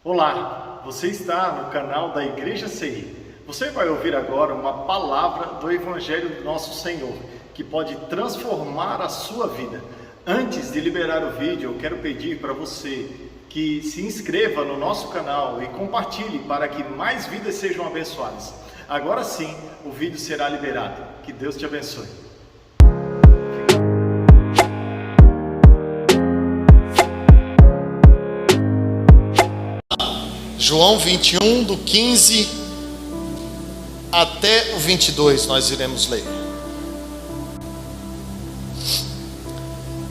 Olá, você está no canal da Igreja CI. Você vai ouvir agora uma palavra do Evangelho do nosso Senhor, que pode transformar a sua vida. Antes de liberar o vídeo, eu quero pedir para você que se inscreva no nosso canal e compartilhe para que mais vidas sejam abençoadas. Agora sim, o vídeo será liberado. Que Deus te abençoe. João 21, do 15 até o 22, nós iremos ler.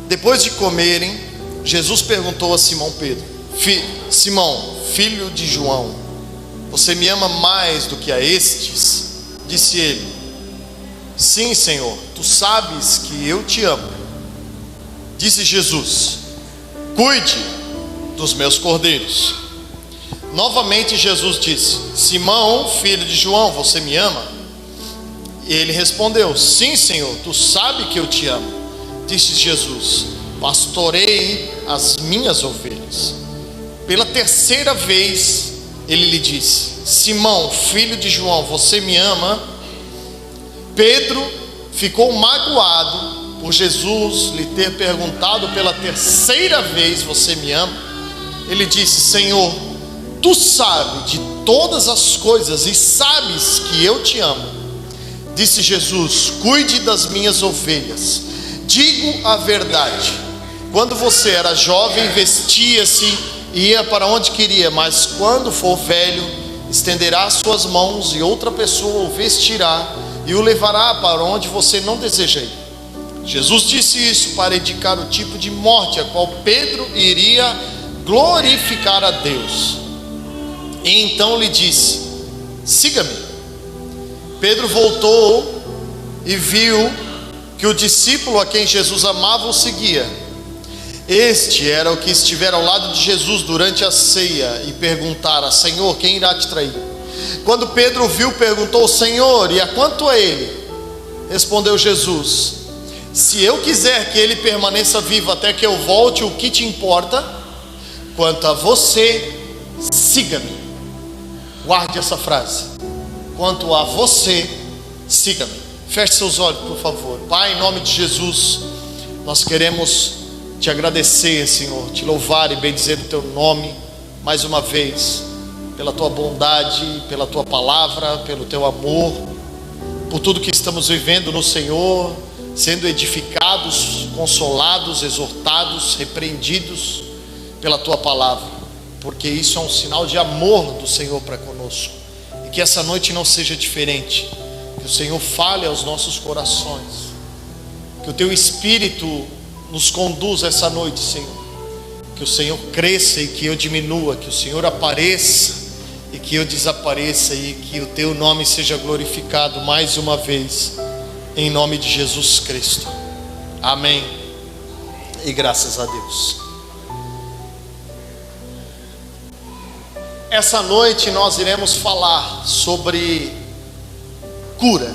Depois de comerem, Jesus perguntou a Simão Pedro: Simão, filho de João, você me ama mais do que a estes? Disse ele: Sim, Senhor, tu sabes que eu te amo. Disse Jesus: Cuide dos meus cordeiros. Novamente Jesus disse: Simão, filho de João, você me ama? E ele respondeu: Sim, Senhor, tu sabes que eu te amo. Disse Jesus: Pastorei as minhas ovelhas. Pela terceira vez ele lhe disse: Simão, filho de João, você me ama? Pedro ficou magoado por Jesus lhe ter perguntado pela terceira vez: Você me ama? Ele disse: Senhor, tu sabes de todas as coisas e sabes que eu te amo. Disse Jesus: Cuide das minhas ovelhas. Digo a verdade, quando você era jovem, vestia-se e ia para onde queria, mas quando for velho, estenderá suas mãos e outra pessoa o vestirá e o levará para onde você não deseja ir. Jesus disse isso para indicar o tipo de morte a qual Pedro iria glorificar a Deus. E então lhe disse: Siga-me. Pedro voltou e viu que o discípulo a quem Jesus amava o seguia. Este era o que estivera ao lado de Jesus durante a ceia e perguntara: Senhor, quem irá te trair? Quando Pedro o viu, perguntou: Senhor, e a quanto a ele? Respondeu Jesus: Se eu quiser que ele permaneça vivo até que eu volte, o que te importa? Quanto a você, siga-me. Guarde essa frase: quanto a você, siga-me. Feche seus olhos, por favor. Pai, em nome de Jesus, nós queremos te agradecer, Senhor, te louvar e bendizer o teu nome mais uma vez, pela tua bondade, pela tua palavra, pelo teu amor, por tudo que estamos vivendo no Senhor, sendo edificados, consolados, exortados, repreendidos pela tua palavra, porque isso é um sinal de amor do Senhor para conosco. E que essa noite não seja diferente. Que o Senhor fale aos nossos corações. Que o teu Espírito nos conduza essa noite, Senhor. Que o Senhor cresça e que eu diminua. Que o Senhor apareça e que eu desapareça. E que o teu nome seja glorificado mais uma vez. Em nome de Jesus Cristo. Amém. E graças a Deus. Essa noite nós iremos falar sobre cura,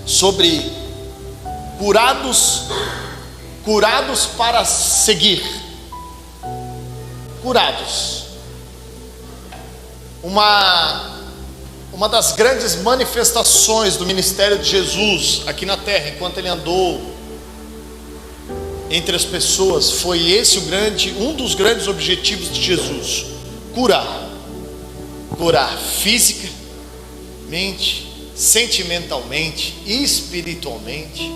sobre curados para seguir, curados. Uma das grandes manifestações do ministério de Jesus aqui na terra, enquanto ele andou entre as pessoas, foi esse um dos grandes objetivos de Jesus: curar física, mente, sentimentalmente e espiritualmente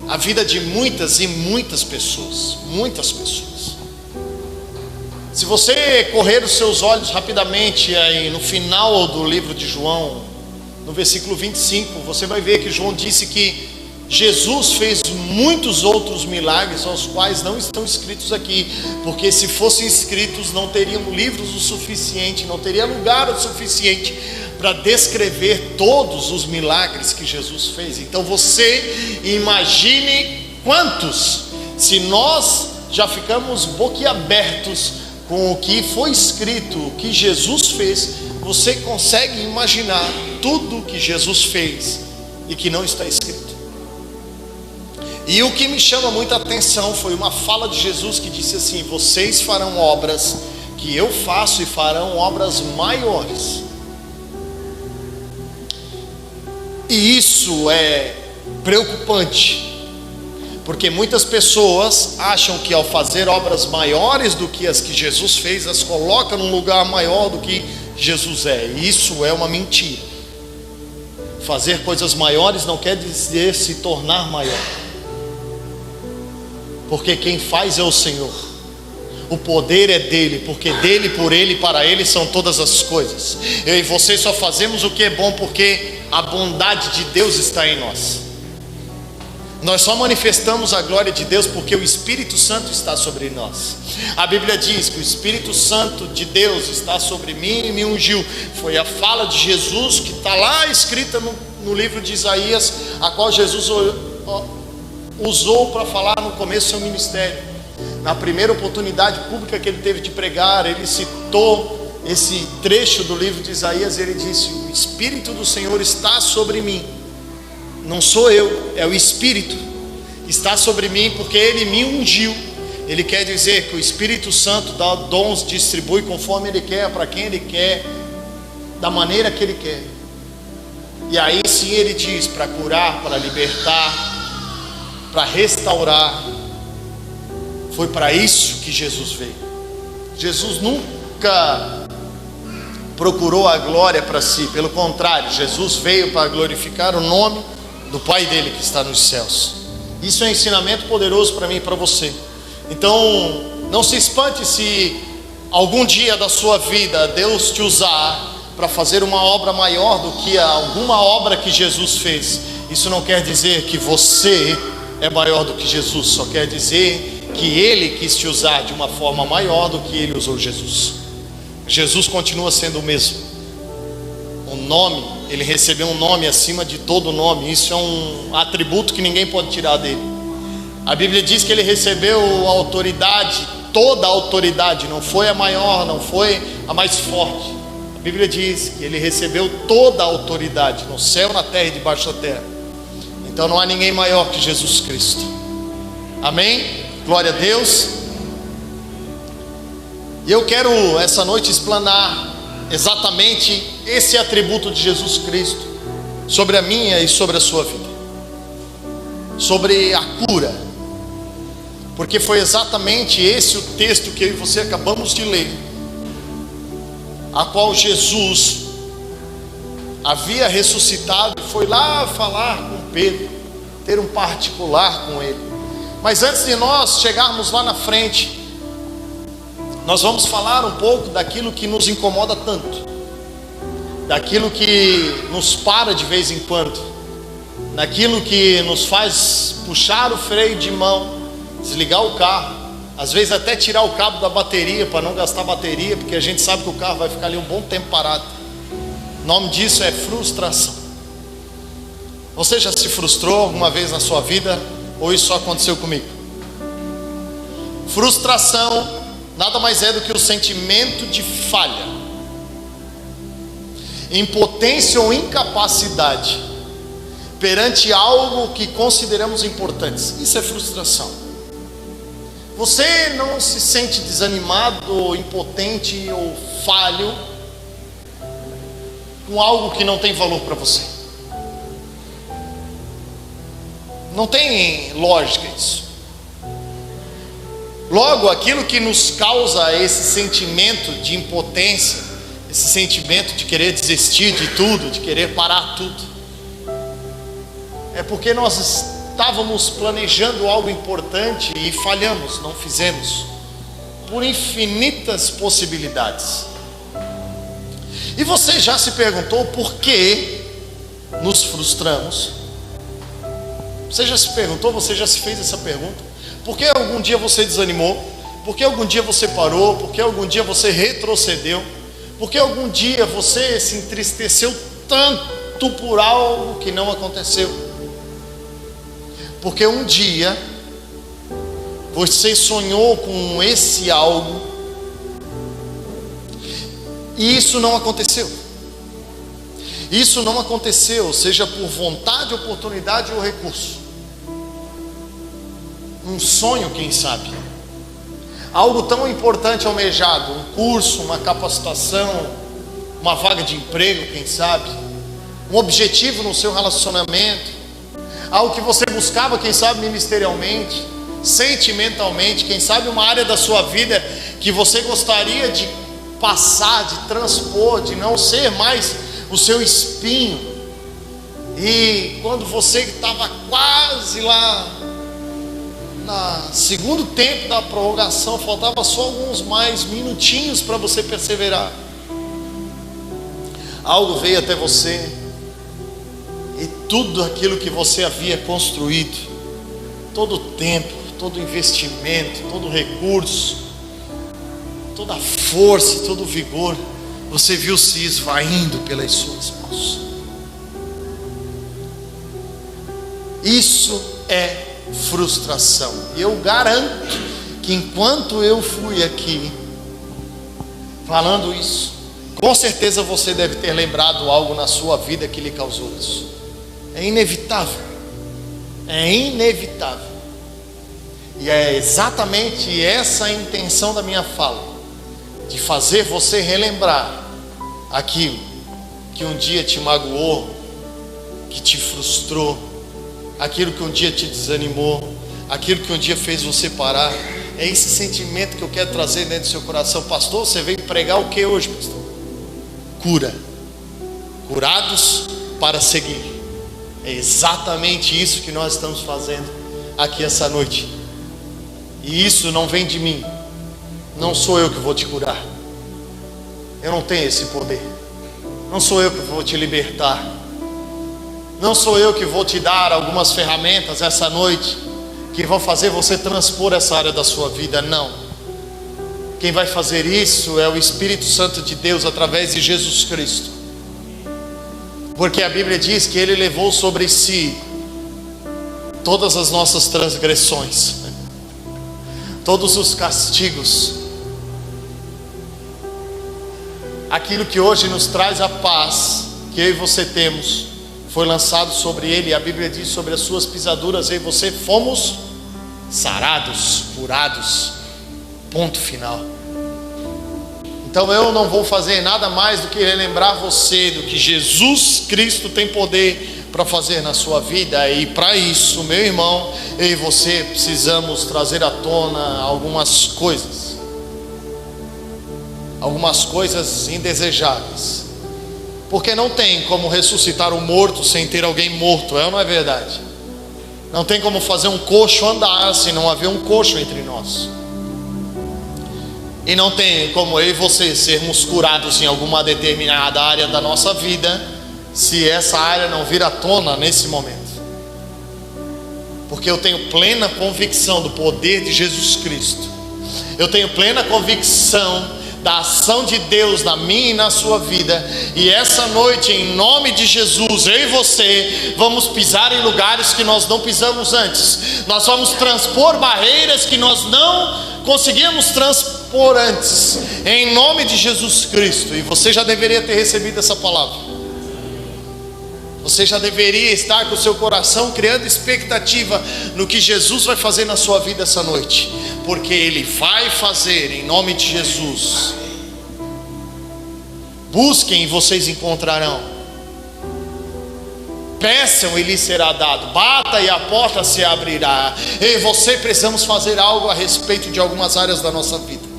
a vida de muitas pessoas. Se você correr os seus olhos rapidamente aí no final do livro de João, no versículo 25, você vai ver que João disse que Jesus fez muitos outros milagres aos quais não estão escritos aqui, porque se fossem escritos não teriam livros o suficiente, não teria lugar o suficiente para descrever todos os milagres que Jesus fez. Então você imagine quantos, se nós já ficamos boquiabertos com o que foi escrito, o que Jesus fez, você consegue imaginar tudo que Jesus fez e que não está escrito. E o que me chama muita atenção foi uma fala de Jesus que disse assim: vocês farão obras que eu faço e farão obras maiores. E isso é preocupante, porque muitas pessoas acham que ao fazer obras maiores do que as que Jesus fez, as colocam num lugar maior do que Jesus é. E isso é uma mentira. Fazer coisas maiores não quer dizer se tornar maior, porque quem faz é o Senhor. O poder é dele, porque dele, por ele e para ele são todas as coisas. Eu e você só fazemos o que é bom porque a bondade de Deus está em nós. Nós só manifestamos a glória de Deus porque o Espírito Santo está sobre nós. A Bíblia diz que o Espírito Santo de Deus está sobre mim e me ungiu. Foi a fala de Jesus que está lá escrita no livro de Isaías, a qual Jesus usou para falar no começo do seu ministério. Na primeira oportunidade pública que ele teve de pregar, ele citou esse trecho do livro de Isaías. Ele disse: o Espírito do Senhor está sobre mim. Não sou eu, é o Espírito. Está sobre mim porque ele me ungiu. Ele quer dizer que o Espírito Santo dá dons, distribui conforme ele quer, para quem ele quer, da maneira que ele quer. E aí sim ele diz: para curar, para libertar, para restaurar. Foi para isso que Jesus veio. Jesus nunca procurou a glória para si, pelo contrário, Jesus veio para glorificar o nome do Pai dele que está nos céus. Isso é um ensinamento poderoso para mim e para você. Então, não se espante se algum dia da sua vida Deus te usar para fazer uma obra maior do que alguma obra que Jesus fez. Isso não quer dizer que você é maior do que Jesus, só quer dizer que ele quis te usar de uma forma maior do que ele usou Jesus. Jesus continua sendo o mesmo. O nome, ele recebeu um nome acima de todo nome. Isso é um atributo que ninguém pode tirar dele. A Bíblia diz que ele recebeu autoridade, toda a autoridade. Não foi a maior, não foi a mais forte. A Bíblia diz que ele recebeu toda a autoridade no céu, na terra e debaixo da terra. Então não há ninguém maior que Jesus Cristo. Amém? Glória a Deus. E eu quero essa noite explanar exatamente esse atributo de Jesus Cristo sobre a minha e sobre a sua vida, sobre a cura, porque foi exatamente esse o texto que eu e você acabamos de ler, a qual Jesus havia ressuscitado e foi lá falar com Pedro, ter um particular com ele. Mas antes de nós chegarmos lá na frente, nós vamos falar um pouco daquilo que nos incomoda tanto, daquilo que nos para de vez em quando, daquilo que nos faz puxar o freio de mão, desligar o carro, às vezes até tirar o cabo da bateria para não gastar bateria, porque a gente sabe que o carro vai ficar ali um bom tempo parado. O nome disso é frustração. Você já se frustrou alguma vez na sua vida? Ou isso só aconteceu comigo? Frustração nada mais é do que o sentimento de falha, impotência ou incapacidade perante algo que consideramos importantes. Isso é frustração. Você não se sente desanimado, impotente ou falho com algo que não tem valor para você? Não tem lógica isso. Logo, aquilo que nos causa esse sentimento de impotência, esse sentimento de querer desistir de tudo, de querer parar tudo, é porque nós estávamos planejando algo importante e falhamos, não fizemos, por infinitas possibilidades. E você já se perguntou por que nos frustramos? Você já se perguntou, você já se fez essa pergunta? Por que algum dia você desanimou? Por que algum dia você parou? Por que algum dia você retrocedeu? Por que algum dia você se entristeceu tanto por algo que não aconteceu? Porque um dia você sonhou com esse algo e isso não aconteceu. Isso não aconteceu, seja por vontade, oportunidade ou recurso. um sonho, quem sabe, algo tão importante almejado, um curso, uma capacitação, uma vaga de emprego, quem sabe, um objetivo no seu relacionamento, algo que você buscava, quem sabe, ministerialmente, sentimentalmente, quem sabe uma área da sua vida que você gostaria de passar, de transpor, de não ser mais o seu espinho. E quando você estava quase lá no segundo tempo da prorrogação, faltava só alguns mais minutinhos para você perseverar, algo veio até você, e tudo aquilo que você havia construído, todo o tempo, todo o investimento, todo o recurso, toda a força, todo o vigor, você viu se esvaindo pelas suas mãos. Isso é frustração. E eu garanto que enquanto eu fui aqui falando isso, com certeza você deve ter lembrado algo na sua vida que lhe causou isso. É inevitável. É inevitável. E é exatamente essa a intenção da minha fala, de fazer você relembrar aquilo que um dia te magoou, que te frustrou, aquilo que um dia te desanimou, aquilo que um dia fez você parar. É esse sentimento que eu quero trazer dentro do seu coração. Pastor, você veio pregar o que hoje, pastor? Cura. Curados para seguir. É exatamente isso que nós estamos fazendo aqui essa noite. E isso não vem de mim. Não sou eu que vou te curar. Eu não tenho esse poder. Não sou eu que vou te libertar. Não sou eu que vou te dar algumas ferramentas essa noite que vão fazer você transpor essa área da sua vida. Não. Quem vai fazer isso é o Espírito Santo de Deus através de Jesus Cristo. Porque a Bíblia diz que Ele levou sobre si todas as nossas transgressões, todos os castigos. Aquilo que hoje nos traz a paz que eu e você temos foi lançado sobre Ele. E a Bíblia diz: sobre as suas pisaduras eu e você fomos sarados, curados. Ponto final. Então eu não vou fazer nada mais do que relembrar você do que Jesus Cristo tem poder para fazer na sua vida. E para isso, meu irmão, eu e você precisamos trazer à tona algumas coisas indesejáveis. Porque não tem como ressuscitar o morto sem ter alguém morto, é ou não é verdade? Não tem como fazer um coxo andar se não haver um coxo entre nós. E não tem como eu e você sermos curados em alguma determinada área da nossa vida se essa área não vir à tona nesse momento. Porque eu tenho plena convicção do poder de Jesus Cristo. Eu tenho plena convicção da ação de Deus na minha e na sua vida. E essa noite, em nome de Jesus, eu e você vamos pisar em lugares que nós não pisamos antes. Nós vamos transpor barreiras que nós não conseguíamos transpor antes, em nome de Jesus Cristo. E você já deveria ter recebido essa palavra. Você já deveria estar com o seu coração criando expectativa no que Jesus vai fazer na sua vida essa noite, porque Ele vai fazer em nome de Jesus. Busquem e vocês encontrarão. Peçam e lhes será dado. Bata e a porta se abrirá. Eu e você precisamos fazer algo a respeito de algumas áreas da nossa vida.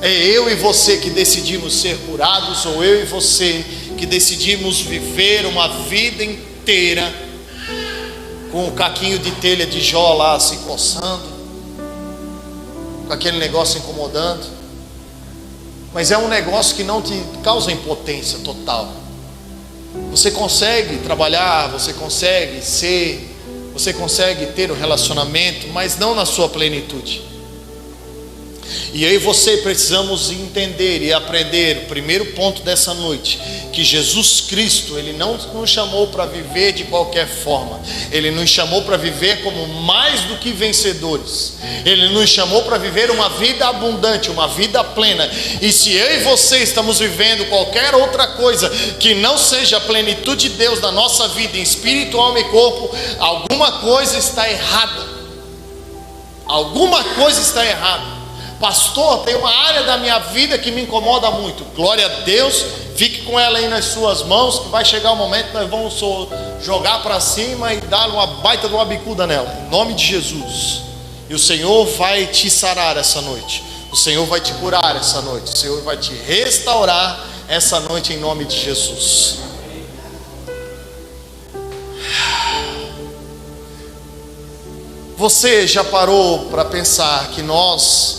É eu e você que decidimos ser curados, ou eu e você que decidimos viver uma vida inteira com o caquinho de telha de Jó lá se coçando, com aquele negócio incomodando. Mas é um negócio que não te causa impotência total. Você consegue trabalhar, você consegue ser, você consegue ter um relacionamento, mas não na sua plenitude. E eu e você precisamos entender e aprender, o primeiro ponto dessa noite, que Jesus Cristo, Ele não nos chamou para viver de qualquer forma. Ele nos chamou para viver como mais do que vencedores. Ele nos chamou para viver uma vida abundante, uma vida plena. E se eu e você estamos vivendo qualquer outra coisa que não seja a plenitude de Deus na nossa vida, em espírito, alma e corpo, alguma coisa está errada. Alguma coisa está errada. Pastor, tem uma área da minha vida que me incomoda muito. Glória a Deus, fique com ela aí nas suas mãos, que vai chegar o momento que nós vamos jogar para cima e dar uma baita de uma bicuda nela, em nome de Jesus. E o Senhor vai te sarar essa noite, o Senhor vai te curar essa noite, o Senhor vai te restaurar essa noite em nome de Jesus. Você já parou para pensar que nós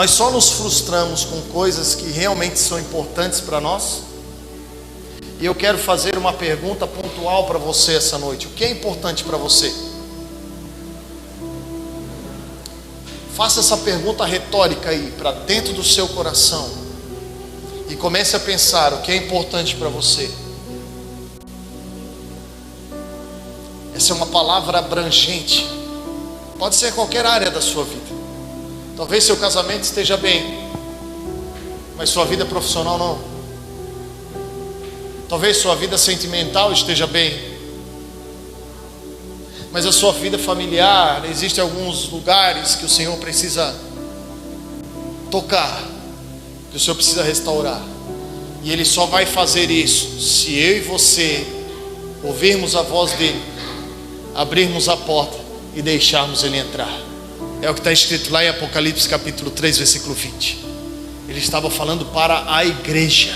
só nos frustramos com coisas que realmente são importantes para nós? E eu quero fazer uma pergunta pontual para você essa noite. O que é importante para você? Faça essa pergunta retórica aí, para dentro do seu coração, e comece a pensar o que é importante para você. Essa é uma palavra abrangente, pode ser qualquer área da sua vida. Talvez seu casamento esteja bem, mas sua vida profissional não. Talvez sua vida sentimental esteja bem, mas a sua vida familiar, existem alguns lugares que o Senhor precisa tocar, que o Senhor precisa restaurar. E Ele só vai fazer isso se eu e você ouvirmos a voz dEle, abrirmos a porta e deixarmos Ele entrar. É o que está escrito lá em Apocalipse capítulo 3, versículo 20. Ele estava falando para a igreja: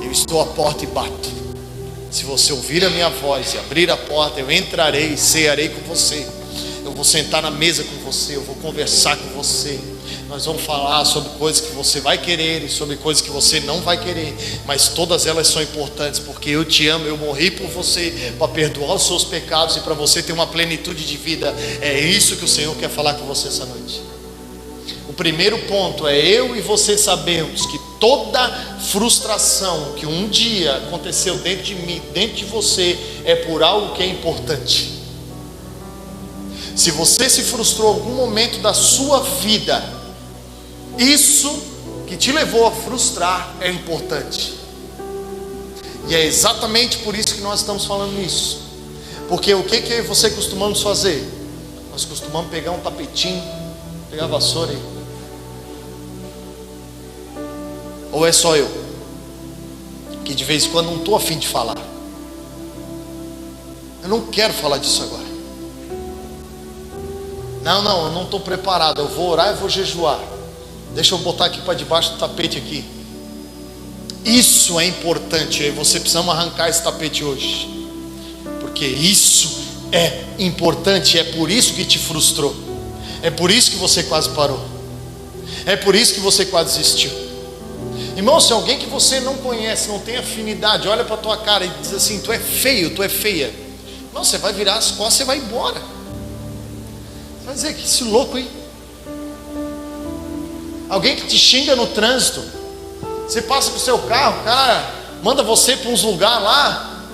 eu estou à porta e bato. Se você ouvir a minha voz e abrir a porta, eu entrarei e cearei com você. Eu vou sentar na mesa com você, eu vou conversar com você. Nós vamos falar sobre coisas que você vai querer e sobre coisas que você não vai querer, mas todas elas são importantes, porque eu te amo, eu morri por você para perdoar os seus pecados e para você ter uma plenitude de vida. É isso que o Senhor quer falar com você essa noite. O primeiro ponto é eu e você sabermos que toda frustração que um dia aconteceu dentro de mim, dentro de você, é por algo que é importante. Se você se frustrou em algum momento da sua vida, isso que te levou a frustrar é importante. E é exatamente por isso que nós estamos falando nisso. Porque o que eu e você costumamos fazer? Nós costumamos pegar um tapetinho, pegar a vassoura aí. Ou é só eu que de vez em quando não estou a fim de falar? Eu não quero falar disso agora. Não, eu não estou preparado. Eu vou orar, eu vou jejuar. Deixa eu botar aqui para debaixo do tapete aqui. Isso é importante. E você precisa arrancar esse tapete hoje, porque isso é importante. É por isso que te frustrou. É por isso que você quase parou. É por isso que você quase desistiu. Irmão, se alguém que você não conhece, não tem afinidade, olha para a tua cara e diz assim: tu é feio, tu é feia. Não, você vai virar as costas e vai embora. Você vai dizer: que esse louco aí. Alguém que te xinga no trânsito, você passa com o seu carro, o cara manda você para uns lugares lá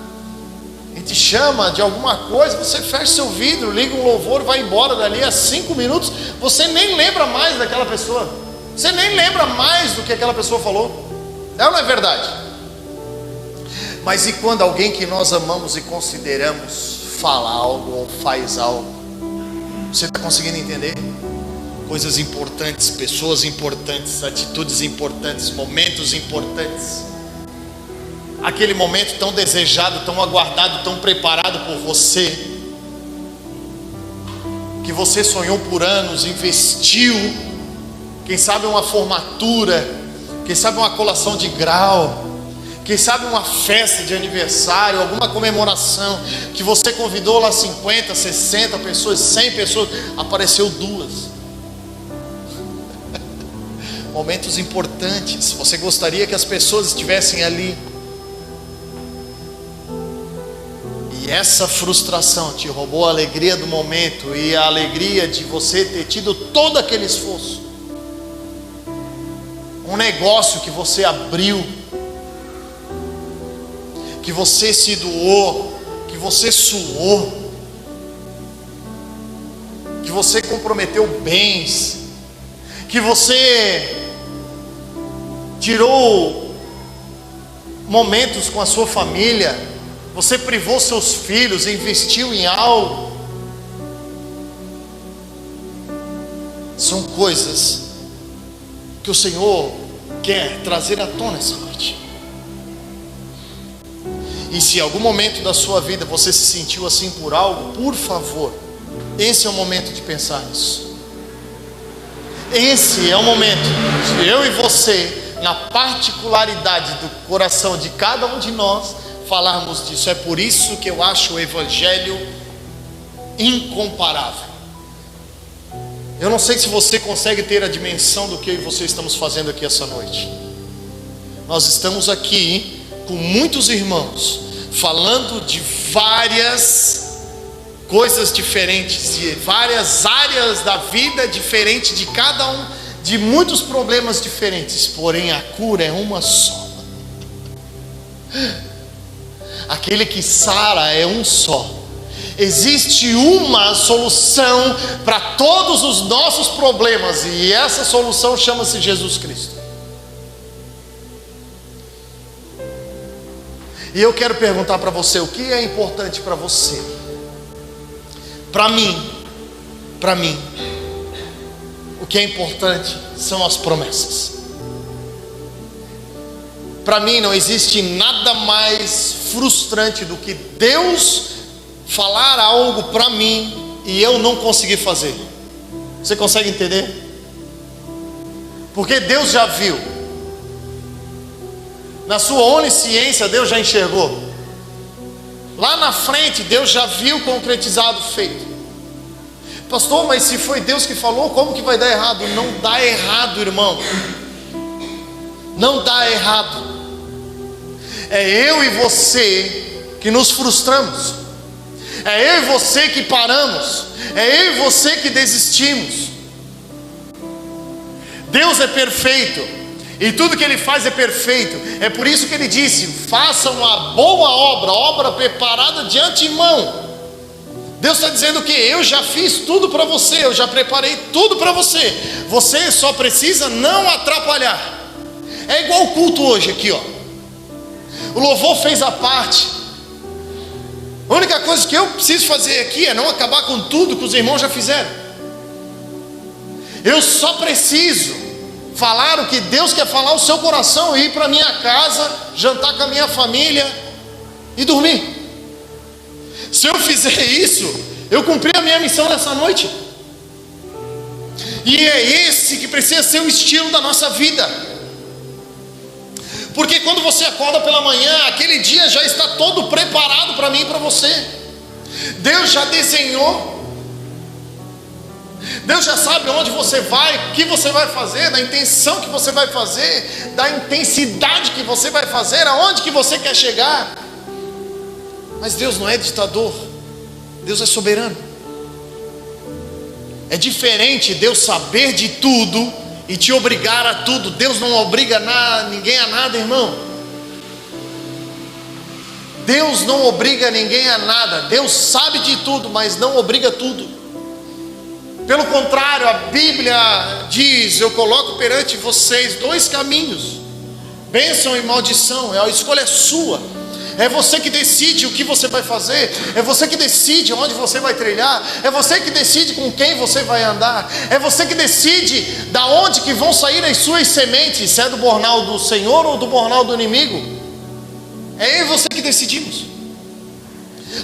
e te chama de alguma coisa, você fecha seu vidro, liga um louvor, vai embora dali a 5 minutos, você nem lembra mais daquela pessoa, você nem lembra mais do que aquela pessoa falou. É ou não é verdade? Mas e quando alguém que nós amamos e consideramos fala algo ou faz algo? Você está conseguindo entender? Coisas importantes, pessoas importantes, atitudes importantes, momentos importantes. Aquele momento tão desejado, tão aguardado, tão preparado por você, que você sonhou por anos, investiu, quem sabe uma formatura, quem sabe uma colação de grau, quem sabe uma festa de aniversário, alguma comemoração, que você convidou lá 50, 60 pessoas, 100 pessoas, apareceu 2. Momentos importantes, você gostaria que as pessoas estivessem ali, e essa frustração te roubou a alegria do momento e a alegria de você ter tido todo aquele esforço, um negócio que você abriu, que você se doou, que você suou, que você comprometeu bens, que você tirou momentos com a sua família, você privou seus filhos, investiu em algo. São coisas que o Senhor quer trazer à tona essa noite. E se em algum momento da sua vida você se sentiu assim por algo, por favor, esse é o momento de pensar nisso. Esse é o momento de eu e você, na particularidade do coração de cada um de nós, falarmos disso. É por isso que eu acho o Evangelho incomparável. Eu não sei se você consegue ter a dimensão do que eu e você estamos fazendo aqui essa noite. Nós estamos aqui com muitos irmãos, falando de várias coisas diferentes, de várias áreas da vida diferente de cada um, de muitos problemas diferentes, porém a cura é uma só. Aquele que sara é um só. Existe uma solução para todos os nossos problemas, e essa solução chama-se Jesus Cristo. E eu quero perguntar para você, o que é importante para você? Para mim, o que é importante são as promessas. Para mim não existe nada mais frustrante do que Deus falar algo para mim e eu não conseguir fazer. Você consegue entender? Porque Deus já viu. Na sua onisciência Deus já enxergou. Lá na frente Deus já viu concretizado, feito. Pastor, mas se foi Deus que falou, como que vai dar errado? Não dá errado, irmão. Não dá errado. É eu e você que nos frustramos. É eu e você que paramos. É eu e você que desistimos. Deus é perfeito. E tudo que Ele faz é perfeito. É por isso que Ele disse: façam a boa obra, obra preparada de antemão. Deus está dizendo que eu já fiz tudo para você, eu já preparei tudo para você. Você só precisa não atrapalhar. É igual o culto hoje aqui, ó. O louvor fez a parte. A única coisa que eu preciso fazer aqui é não acabar com tudo que os irmãos já fizeram. Eu só preciso falar o que Deus quer falar ao seu coração, ir para minha casa, jantar com a minha família e dormir. Se eu fizer isso, eu cumpri a minha missão nessa noite. E é esse que precisa ser o estilo da nossa vida. Porque quando você acorda pela manhã, aquele dia já está todo preparado para mim e para você. Deus já desenhou. Deus já sabe onde você vai, o que você vai fazer, da intenção que você vai fazer, da intensidade que você vai fazer, aonde que você quer chegar. Mas Deus não é ditador, Deus é soberano. É diferente Deus saber de tudo e te obrigar a tudo. Deus não obriga ninguém a nada, irmão. Deus não obriga ninguém a nada. Deus sabe de tudo, mas não obriga tudo. Pelo contrário, a Bíblia diz: eu coloco perante vocês dois caminhos, bênção e maldição. A escolha é sua. É você que decide o que você vai fazer. É você que decide onde você vai trilhar. É você que decide com quem você vai andar. É você que decide da onde que vão sair as suas sementes, se é do bornal do Senhor ou do bornal do inimigo. É eu e você que decidimos.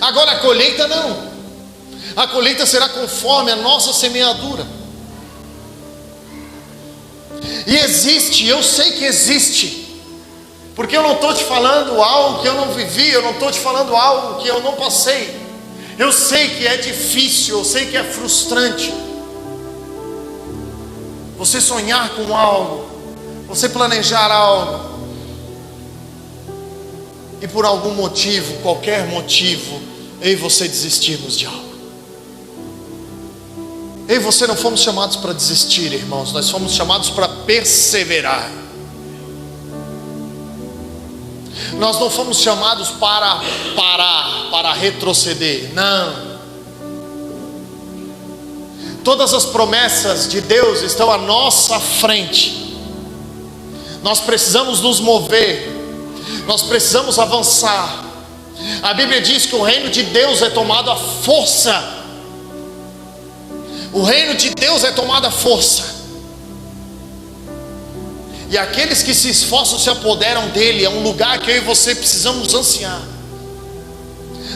Agora a colheita não. A colheita será conforme a nossa semeadura. E existe, eu sei que existe. Porque eu não estou te falando algo que eu não vivi, eu não estou te falando algo que eu não passei. Eu sei que é difícil, eu sei que é frustrante. Você sonhar com algo, você planejar algo, e por algum motivo, qualquer motivo, eu e você desistirmos de algo. Eu e você não fomos chamados para desistir, irmãos, nós fomos chamados para perseverar. Nós não fomos chamados para parar, para retroceder, não. Todas as promessas de Deus estão à nossa frente. Nós precisamos nos mover, nós precisamos avançar. A Bíblia diz que o reino de Deus é tomado à força. O reino de Deus é tomado à força. E aqueles que se esforçam se apoderam dele. É um lugar que eu e você precisamos ansiar.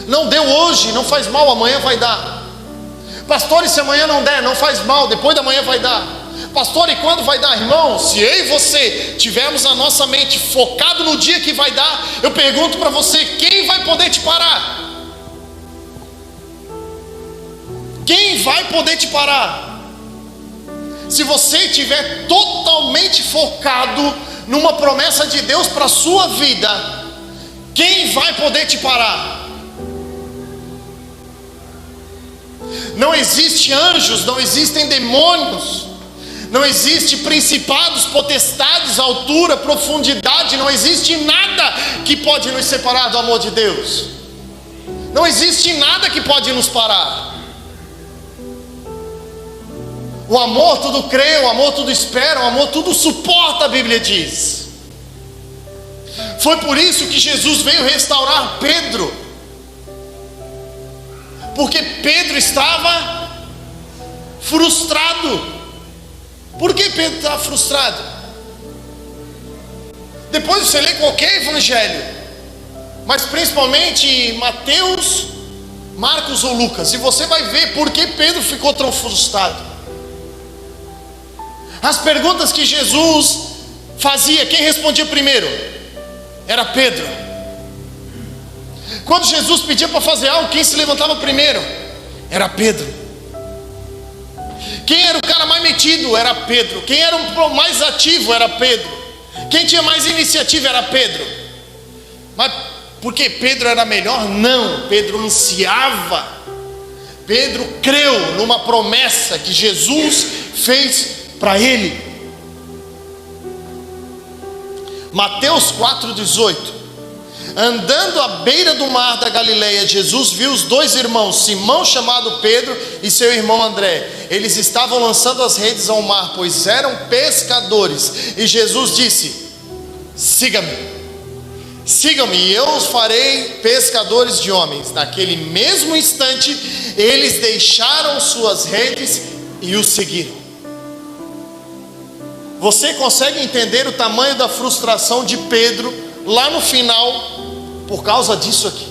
Não deu hoje, não faz mal, amanhã vai dar. Pastor, e se amanhã não der? Não faz mal, depois da manhã vai dar. Pastor, e quando vai dar? Irmão, se eu e você tivermos a nossa mente focado no dia que vai dar, eu pergunto para você, quem vai poder te parar? Quem vai poder te parar? Se você estiver totalmente focado numa promessa de Deus para a sua vida, quem vai poder te parar? Não existe anjos, não existem demônios, não existe principados, potestades, altura, profundidade, não existe nada que pode nos separar do amor de Deus. Não existe nada que pode nos parar. O amor tudo crê, o amor tudo espera, o amor tudo suporta, a Bíblia diz. Foi por isso que Jesus veio restaurar Pedro, porque Pedro estava frustrado. Por que Pedro estava frustrado? Depois você lê qualquer evangelho, mas principalmente Mateus, Marcos ou Lucas, e você vai ver por que Pedro ficou tão frustrado. As perguntas que Jesus fazia, quem respondia primeiro? Era Pedro. Quando Jesus pedia para fazer algo, quem se levantava primeiro? Era Pedro. Quem era o cara mais metido? Era Pedro. Quem era o mais ativo? Era Pedro. Quem tinha mais iniciativa? Era Pedro. Mas porque Pedro era melhor? Não, Pedro ansiava. Pedro creu numa promessa que Jesus fez para ele. Mateus 4,18. Andando à beira do mar da Galileia, Jesus viu os dois irmãos, Simão chamado Pedro e seu irmão André. Eles estavam lançando as redes ao mar, pois eram pescadores. E Jesus disse: siga-me, sigam-me e eu os farei pescadores de homens. Naquele mesmo instante, eles deixaram suas redes e o seguiram. Você consegue entender o tamanho da frustração de Pedro lá no final, por causa disso aqui?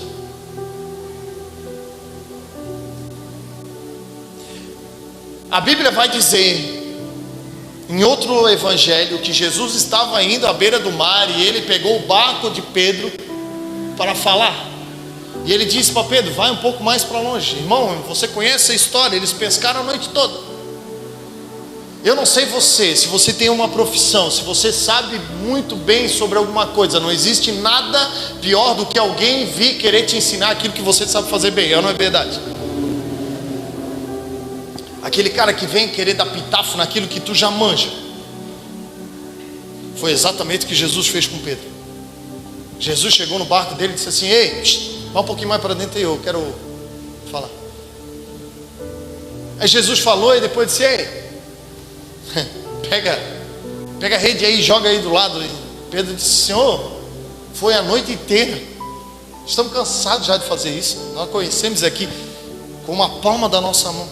A Bíblia vai dizer em outro evangelho que Jesus estava indo à beira do mar e ele pegou o barco de Pedro para falar. E ele disse para Pedro: vai um pouco mais para longe. Irmão, você conhece a história, eles pescaram a noite toda. Eu não sei você, se você tem uma profissão, se você sabe muito bem sobre alguma coisa, não existe nada pior do que alguém vir querer te ensinar aquilo que você sabe fazer bem, não é verdade? Aquele cara que vem querer dar pitafo naquilo que tu já manja. Foi exatamente o que Jesus fez com Pedro. Jesus chegou no barco dele e disse assim: ei, vai um pouquinho mais para dentro aí, eu quero falar. Aí Jesus falou e depois disse: ei, pega a rede aí, joga aí do lado. E Pedro disse: Senhor, foi a noite inteira, estamos cansados já de fazer isso. Nós conhecemos aqui com uma palma da nossa mão,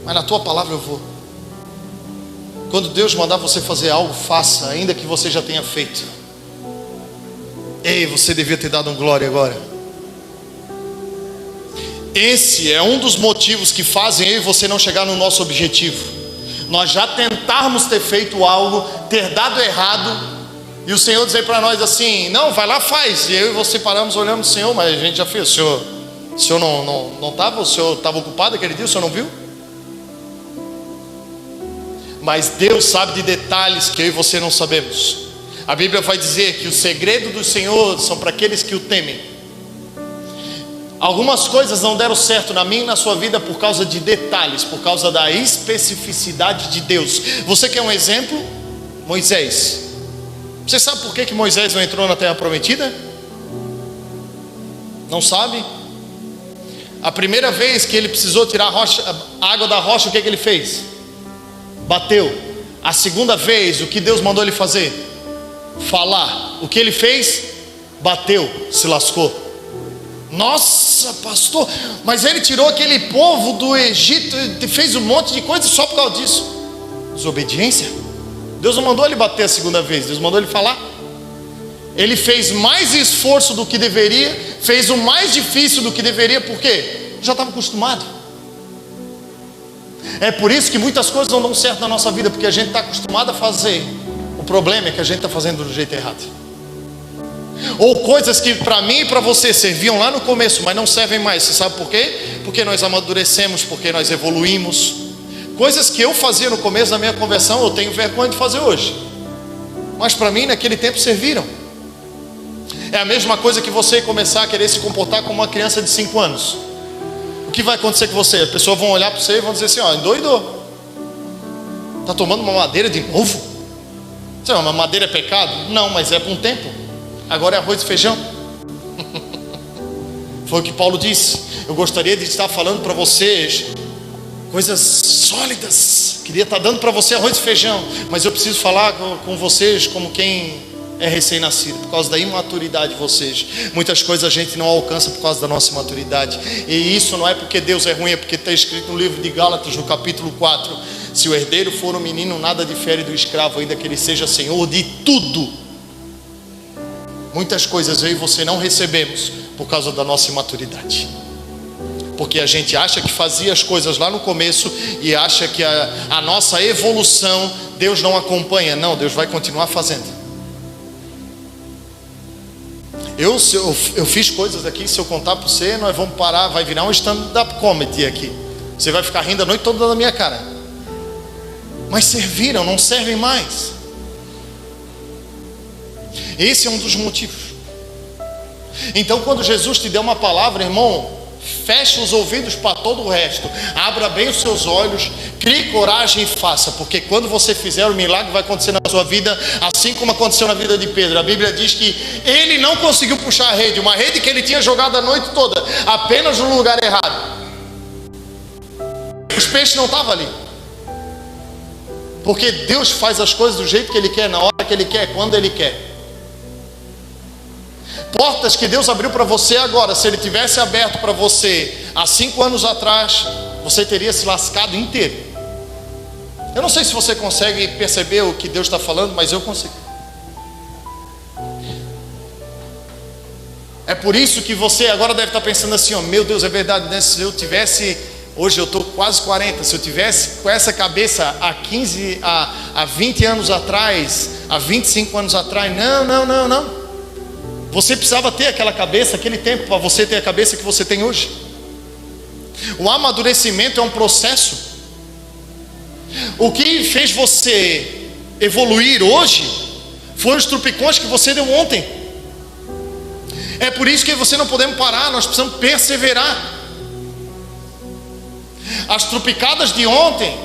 mas na tua palavra eu vou. Quando Deus mandar você fazer algo, faça, ainda que você já tenha feito. Ei, você devia ter dado um glória agora. Esse é um dos motivos que fazem eu e você não chegar no nosso objetivo. Nós já tentarmos ter feito algo, ter dado errado, e o Senhor dizer para nós assim: não, vai lá, faz. E eu e você paramos olhando: Senhor, mas a gente já fez. O senhor não estava? O senhor estava ocupado aquele dia? O senhor não viu? Mas Deus sabe de detalhes que eu e você não sabemos. A Bíblia vai dizer que o segredo do Senhor são para aqueles que o temem. Algumas coisas não deram certo na minha e na sua vida por causa de detalhes, por causa da especificidade de Deus. Você quer um exemplo? Moisés. Você sabe por que Moisés não entrou na terra prometida? Não sabe? A primeira vez que ele precisou tirar a água da rocha, o que ele fez? Bateu. A segunda vez, o que Deus mandou ele fazer? Falar. O que ele fez? Bateu, se lascou. Nossa, pastor, mas ele tirou aquele povo do Egito e fez um monte de coisa só por causa disso. Desobediência. Deus não mandou ele bater a segunda vez, Deus mandou ele falar. Ele fez mais esforço do que deveria, fez o mais difícil do que deveria, por quê? Já estava acostumado. É por isso que muitas coisas não dão certo na nossa vida, porque a gente está acostumado a fazer. O problema é que a gente está fazendo do jeito errado. Ou coisas que para mim e para você serviam lá no começo, mas não servem mais. Você sabe por quê? Porque nós amadurecemos, porque nós evoluímos. Coisas que eu fazia no começo da minha conversão, eu tenho vergonha de fazer hoje, mas para mim naquele tempo serviram. É a mesma coisa que você começar a querer se comportar como uma criança de 5 anos. O que vai acontecer com você? As pessoas vão olhar para você e vão dizer assim: ó, endoidou. Está tomando uma madeira de novo? Sei lá, uma madeira é pecado? Não, mas é por um tempo. Agora é arroz e feijão. Foi o que Paulo disse. Eu gostaria de estar falando para vocês coisas sólidas. Queria estar dando para você arroz e feijão, mas eu preciso falar com vocês como quem é recém-nascido, por causa da imaturidade de vocês. Muitas coisas a gente não alcança por causa da nossa imaturidade. E isso não é porque Deus é ruim, é porque está escrito no livro de Gálatas, no capítulo 4: se o herdeiro for um menino, nada difere do escravo, ainda que ele seja senhor de tudo. Muitas coisas eu e você não recebemos por causa da nossa imaturidade, porque a gente acha que fazia as coisas lá no começo e acha que a nossa evolução Deus não acompanha. Não, Deus vai continuar fazendo. Eu fiz coisas aqui, se eu contar para você, nós vamos parar, vai virar um stand-up comedy aqui. Você vai ficar rindo a noite toda da minha cara. Mas serviram, não servem mais. Esse é um dos motivos. Então, quando Jesus te der uma palavra, irmão, feche os ouvidos para todo o resto, abra bem os seus olhos, crie coragem e faça, porque quando você fizer, o milagre vai acontecer na sua vida, assim como aconteceu na vida de Pedro. A Bíblia diz que ele não conseguiu puxar a rede, uma rede que ele tinha jogado a noite toda, apenas no lugar errado. Os peixes não estavam ali, porque Deus faz as coisas do jeito que Ele quer, na hora que Ele quer, quando Ele quer. Portas que Deus abriu para você agora, se Ele tivesse aberto para você há 5 anos atrás, você teria se lascado inteiro. Eu não sei se você consegue perceber o que Deus está falando, mas eu consigo. É por isso que você agora deve estar pensando assim: ó, meu Deus, é verdade, né? Se eu tivesse, hoje eu estou quase 40, se eu tivesse com essa cabeça há 20 anos atrás, há 25 anos atrás, não. Você precisava ter aquela cabeça, aquele tempo, para você ter a cabeça que você tem hoje. O amadurecimento é um processo. O que fez você evoluir hoje foram os tropicões que você deu ontem. É por isso que você não podemos parar, nós precisamos perseverar. As tropicadas de ontem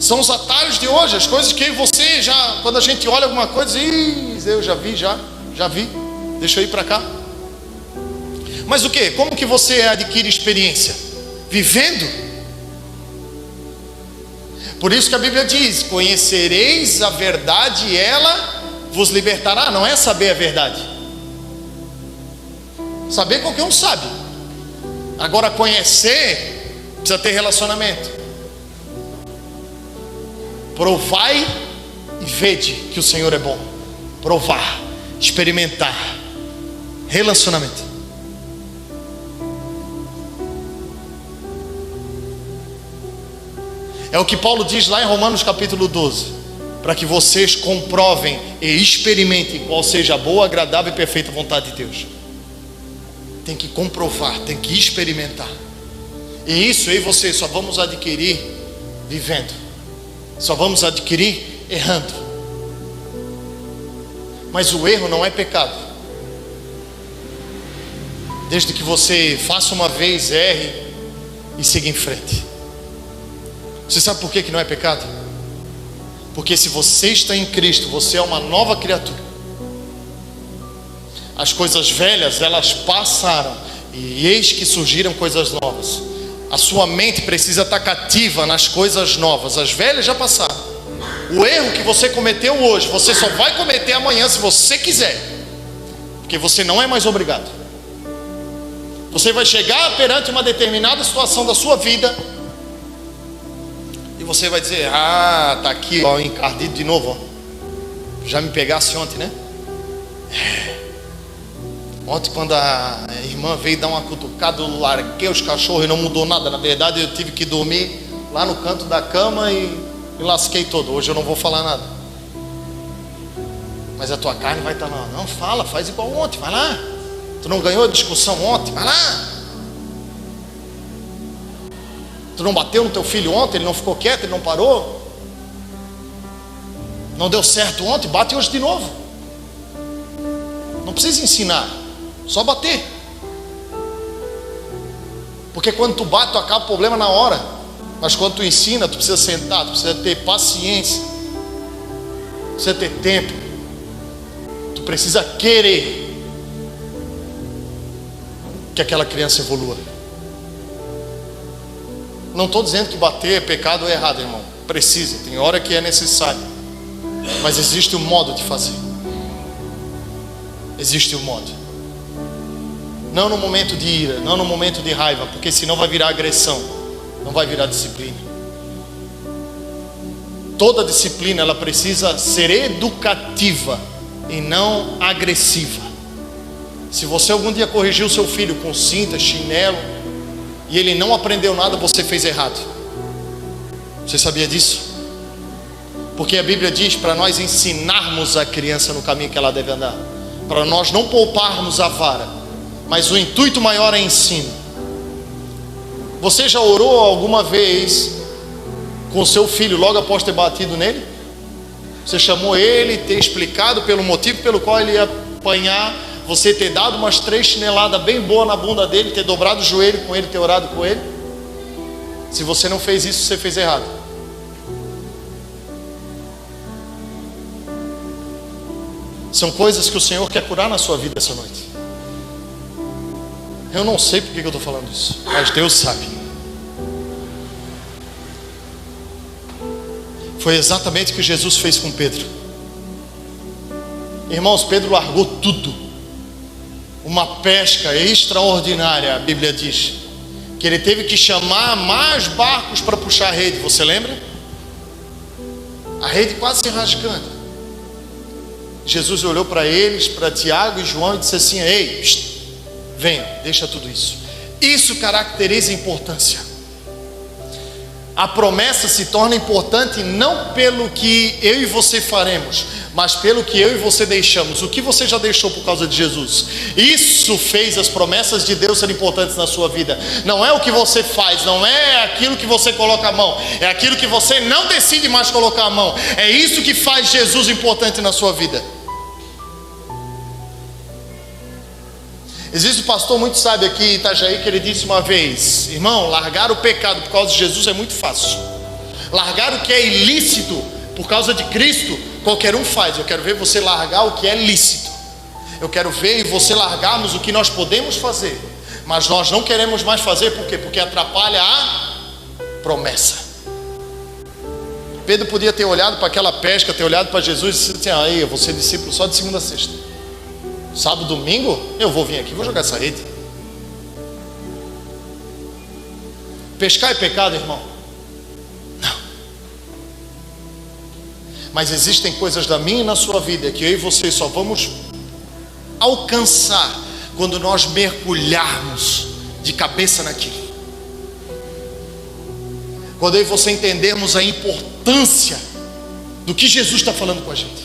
são os atalhos de hoje, as coisas que você já, quando a gente olha alguma coisa, eu já vi. Deixa eu ir para cá. Mas o que? Como que você adquire experiência? Vivendo. Por isso que a Bíblia diz: conhecereis a verdade e ela vos libertará. Não é saber a verdade. Saber qualquer um sabe. Agora conhecer, precisa ter relacionamento. Provai e vede que o Senhor é bom. Provar, experimentar. Relacionamento. É o que Paulo diz lá em Romanos capítulo 12: para que vocês comprovem e experimentem qual seja a boa, agradável e perfeita vontade de Deus. Tem que comprovar, tem que experimentar. E isso eu e você só vamos adquirir vivendo. Só vamos adquirir errando. Mas o erro não é pecado. desde que você faça uma vez, erre e siga em frente. Você sabe por que não é pecado? Porque se você está em Cristo, você é uma nova criatura. As coisas velhas, elas passaram, e eis que surgiram coisas novas. A sua mente precisa estar cativa nas coisas novas. As velhas já passaram. O erro que você cometeu hoje, você só vai cometer amanhã se você quiser, porque você não é mais obrigado. Você vai chegar perante uma determinada situação da sua vida e você vai dizer: ah, tá aqui, ó, encardido de novo, ó. Já me pegasse ontem, né? Ontem, quando a irmã veio dar uma cutucada, eu larguei os cachorros e não mudou nada. Na verdade, eu tive que dormir lá no canto da cama e me lasquei todo. Hoje eu não vou falar nada. Mas a tua carne vai estar lá. Não, fala, faz igual ontem, vai lá. Tu não ganhou a discussão ontem, vai lá. Tu não bateu no teu filho ontem, ele não ficou quieto, ele não parou. Não deu certo ontem, bate hoje de novo. Não precisa ensinar, só bater. Porque quando tu bate, tu acaba o problema na hora. Mas quando tu ensina, tu precisa sentar, tu precisa ter paciência, precisa ter tempo, tu precisa querer que aquela criança evolua. Não estou dizendo que bater é pecado ou é errado, irmão. Precisa, tem hora que é necessário. Mas existe um modo de fazer. Existe um modo. Não no momento de ira, não no momento de raiva, porque senão vai virar agressão, não vai virar disciplina. Toda disciplina, ela precisa ser educativa e não agressiva. Se você algum dia corrigiu seu filho com cinta, chinelo, e ele não aprendeu nada, você fez errado. Você sabia disso? Porque a Bíblia diz para nós ensinarmos a criança no caminho que ela deve andar, para nós não pouparmos a vara, mas o intuito maior é ensino. Você já orou alguma vez com seu filho logo após ter batido nele? Você chamou ele, ter explicado pelo motivo pelo qual ele ia apanhar, você ter dado umas 3 chineladas bem boas na bunda dele, ter dobrado o joelho com ele, ter orado com ele? Se você não fez isso, você fez errado. São coisas que o Senhor quer curar na sua vida essa noite. Eu não sei porque que eu estou falando isso, mas Deus sabe. Foi exatamente o que Jesus fez com Pedro. Irmãos, Pedro largou tudo. Uma pesca extraordinária, a Bíblia diz, que ele teve que chamar mais barcos para puxar a rede. Você lembra? A rede quase se rasgando. Jesus olhou para eles, para Tiago e João, e disse assim: ei, venham, deixa tudo isso. Isso caracteriza a importância. A promessa se torna importante não pelo que eu e você faremos, mas pelo que eu e você deixamos. O que você já deixou por causa de Jesus? Isso fez as promessas de Deus serem importantes na sua vida. Não é o que você faz, não é aquilo que você coloca a mão, é aquilo que você não decide mais colocar a mão. É isso que faz Jesus importante na sua vida. Existe um pastor muito sábio aqui em Itajaí que ele disse uma vez: irmão, largar o pecado por causa de Jesus é muito fácil. Largar o que é ilícito por causa de Cristo, qualquer um faz. Eu quero ver você largar o que é lícito. Eu quero ver e você largarmos o que nós podemos fazer, mas nós não queremos mais fazer. Por quê? Porque atrapalha a promessa. Pedro podia ter olhado para aquela pesca, ter olhado para Jesus e disse assim: aí, eu vou ser discípulo só de segunda a sexta. Sábado, domingo, eu vou vir aqui, vou jogar essa rede. Pescar é pecado, irmão? Não. Mas existem coisas da minha e na sua vida que eu e você só vamos alcançar quando nós mergulharmos de cabeça naquilo. Quando eu e você entendermos a importância do que Jesus está falando com a gente.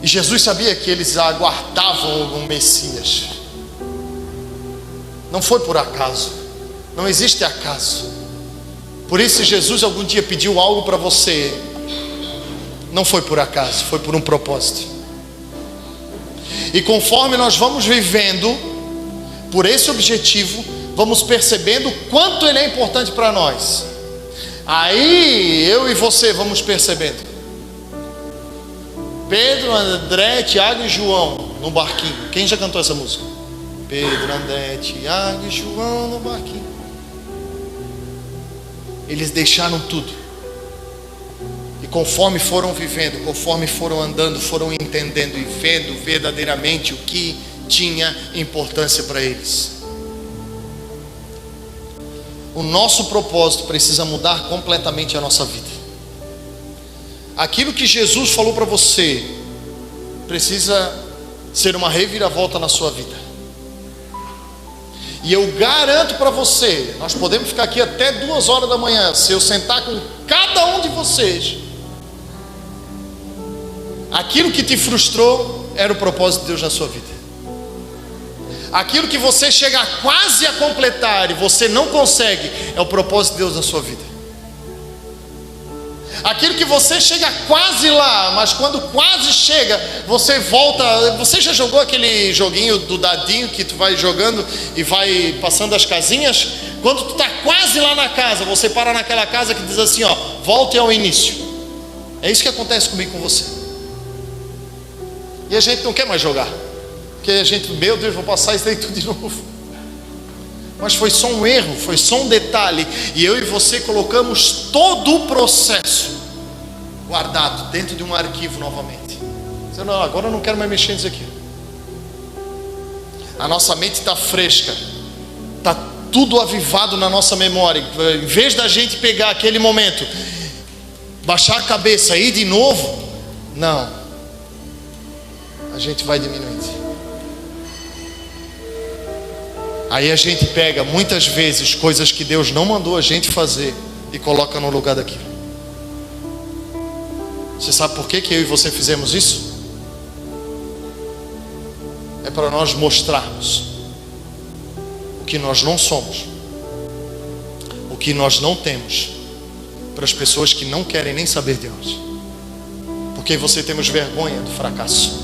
E Jesus sabia que eles aguardavam o Messias. Não foi por acaso. Não existe acaso. Por isso, se Jesus algum dia pediu algo para você, não foi por acaso, foi por um propósito. E conforme nós vamos vivendo por esse objetivo, vamos percebendo quanto ele é importante para nós. Aí eu e você vamos percebendo. Pedro, André, Tiago e João no barquinho. Quem já cantou essa música? Pedro, André, Tiago e João no barquinho. Eles deixaram tudo. E conforme foram vivendo, conforme foram andando, foram entendendo e vendo verdadeiramente o que tinha importância para eles. O nosso propósito precisa mudar completamente a nossa vida. Aquilo que Jesus falou para você precisa ser uma reviravolta na sua vida. E eu garanto para você, nós podemos ficar aqui até 2 horas da manhã, se eu sentar com cada um de vocês, aquilo que te frustrou era o propósito de Deus na sua vida. Aquilo que você chega quase a completar e você não consegue, é o propósito de Deus na sua vida. Aquilo que você chega quase lá, mas quando quase chega, você volta. Você já jogou aquele joguinho do dadinho que tu vai jogando e vai passando as casinhas? Quando tu está quase lá na casa, você para naquela casa que diz assim, ó, volte ao início. É isso que acontece comigo, com você. E a gente não quer mais jogar, porque a gente, meu Deus, vou passar isso aí tudo de novo. Mas foi só um erro, foi só um detalhe. E eu e você colocamos todo o processo guardado dentro de um arquivo novamente. Você não, agora eu não quero mais mexer nisso aqui. A nossa mente está fresca, está tudo avivado na nossa memória. Em vez da gente pegar aquele momento, baixar a cabeça e ir de novo, não, a gente vai diminuindo. Aí a gente pega muitas vezes coisas que Deus não mandou a gente fazer e coloca no lugar daquilo. Você sabe por que eu e você fizemos isso? É para nós mostrarmos o que nós não somos, o que nós não temos, para as pessoas que não querem nem saber de nós. Porque você temos vergonha do fracasso.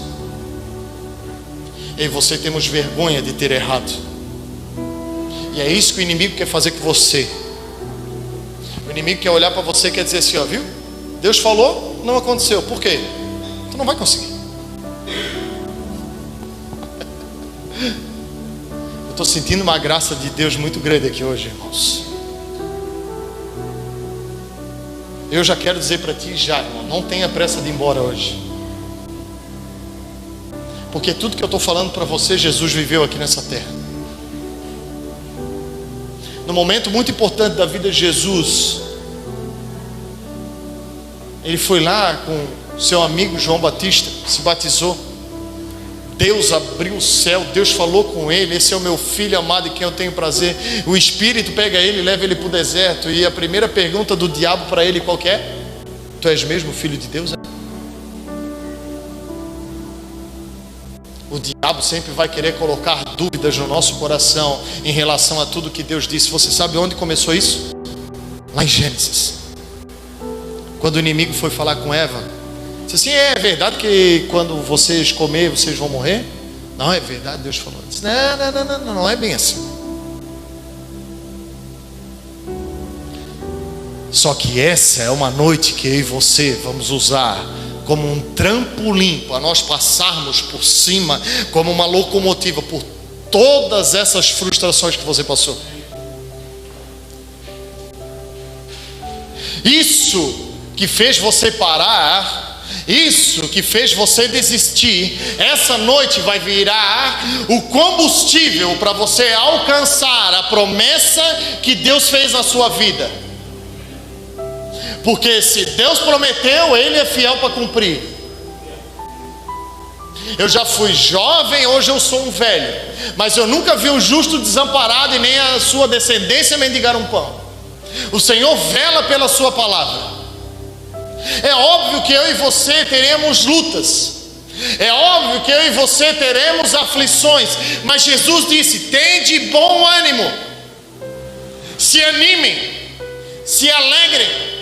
E você temos vergonha de ter errado. E é isso que o inimigo quer fazer com você. O inimigo quer olhar para você e quer dizer assim, ó, viu? Deus falou, não aconteceu. Por quê? Tu não vai conseguir. Eu estou sentindo uma graça de Deus muito grande aqui hoje, irmãos. Eu já quero dizer para ti já, irmão, não tenha pressa de ir embora hoje. Porque tudo que eu estou falando para você, Jesus viveu aqui nessa terra. No momento muito importante da vida de Jesus, ele foi lá com seu amigo João Batista, se batizou. Deus abriu o céu, Deus falou com ele, esse é o meu filho amado em quem eu tenho prazer. O Espírito pega ele e leva ele para o deserto. E a primeira pergunta do diabo para ele qual que é? Tu és mesmo filho de Deus? O diabo sempre vai querer colocar dúvidas no nosso coração em relação a tudo que Deus disse. Você sabe onde começou isso? Lá em Gênesis. Quando o inimigo foi falar com Eva, disse assim, é verdade que quando vocês comerem, vocês vão morrer? Não, é verdade, Deus falou. Disse, não é bem assim. Só que essa é uma noite que eu e você vamos usar como um trampolim para nós passarmos por cima, como uma locomotiva, por todas essas frustrações que você passou. Isso que fez você parar, isso que fez você desistir, essa noite vai virar o combustível para você alcançar a promessa que Deus fez na sua vida. Porque se Deus prometeu, Ele é fiel para cumprir. Eu já fui jovem, hoje eu sou um velho, mas eu nunca vi um justo desamparado e nem a sua descendência mendigar um pão. O Senhor vela pela sua palavra. É óbvio que eu e você teremos lutas. É óbvio que eu e você teremos aflições. Mas Jesus disse, tende bom ânimo. Se animem, se alegrem.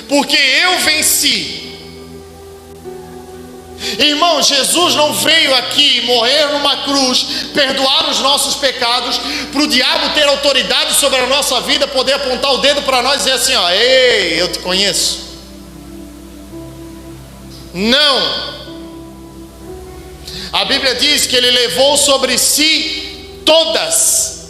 Porque eu venci. Irmão, Jesus não veio aqui morrer numa cruz, perdoar os nossos pecados, para o diabo ter autoridade sobre a nossa vida, poder apontar o dedo para nós e dizer assim, ó, ei, eu te conheço. Não. A Bíblia diz que Ele levou sobre si todas